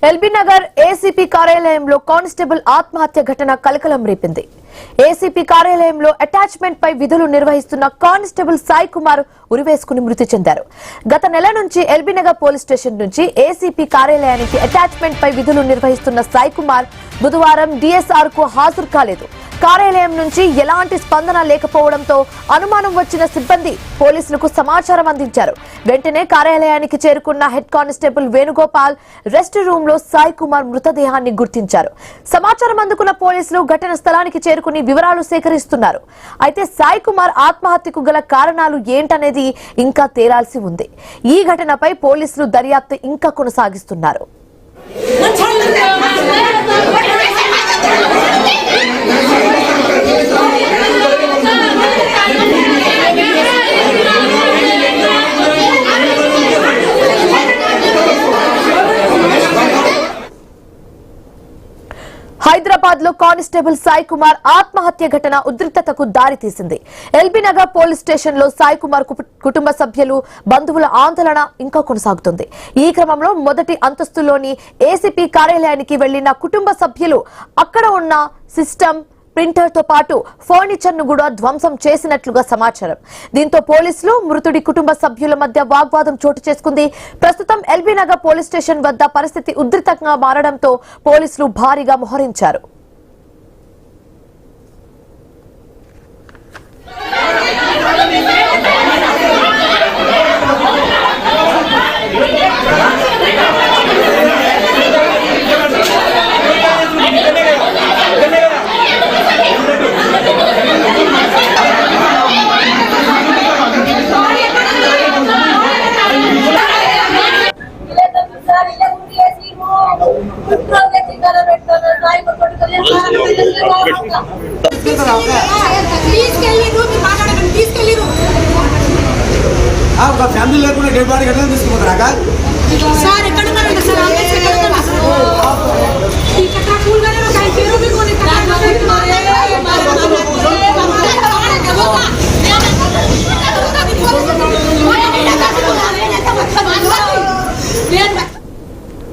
LB Nagar ACP కార్యాలయంలో constable ఆత్మహత్య ఘటన కలకలం రేపింది. ఏసీపీ కార్యాలయంలో అటాచ్మెంట్ పై విధులు నిర్వహిస్తున్న కానిస్టేబుల్ సాయి కుమార్ ఉరివేసుకుని మృతి చెందారు. గత నెల నుంచి ఎల్బీ నగర్ పోలీస్ స్టేషన్ నుంచి ఏసీపీ కార్యాలయానికి అటాచ్మెంట్ పై విధులు నిర్వహిస్తున్న సాయి కుమార్ బుధవారం డీఎస్ఆర్ కు హాజరు కాలేదు. కార్యాలయం నుంచి ఎలాంటి స్పందన లేకపోవడంతో అనుమానం వచ్చిన సిబ్బంది పోలీసులకు సమాచారం అందించారు. వెంటనే కార్యాలయానికి చేరుకున్న head constable Venugopal rest room లో సాయి కుమార్ మృతదేహాన్ని గుర్తించారు. సమాచారం అందుకున్న పోలీసులు ఘటన స్థలానికి చేరుకుని వివరాలు సేకరిస్తున్నారు. అయితే సాయి కుమార్ ఆత్మహత్యకు గల కారణాలు ఏంటనేది ఇంకా తేలాల్సి ఉంది. ఈ ఘటనపై పోలీసులు దర్యాప్తు ఇంకా కొనసాగిస్తున్నారు. హైదరాబాద్ లో కానిస్టేబుల్ సాయి కుమార్ ఆత్మహత్య ఘటన ఉద్రిక్తతకు దారితీసింది. ఎల్బీ నగర్ పోలీస్ స్టేషన్ లో సాయి కుమార్ కుటుంబ సభ్యులు బంధువుల ఆందోళన ఇంకా కొనసాగుతుంది. ఈ క్రమంలో మొదటి అంతస్తులోని ఏసీపీ కార్యాలయానికి వెళ్లిన కుటుంబ సభ్యులు అక్కడ ఉన్న సిస్టమ్ ప్రింటర్ తో పాటు ఫర్నిచర్ ను కూడా ధ్వంసం చేసినట్లుగా సమాచారం. దీంతో పోలీసులు మృతుడి కుటుంబ సభ్యుల మధ్య వాగ్వాదం చోటు చేసుకుంది. ప్రస్తుతం ఎల్బీ నగర్ పోలీస్ స్టేషన్ వద్ద పరిస్థితి ఉద్రిక్తంగా మారడంతో పోలీసులు భారీగా మోహరించారు. ఫ్యామిలీ లేకుండా డెడ్ బాడీ ఎట్లా తీసుకుపోతారా?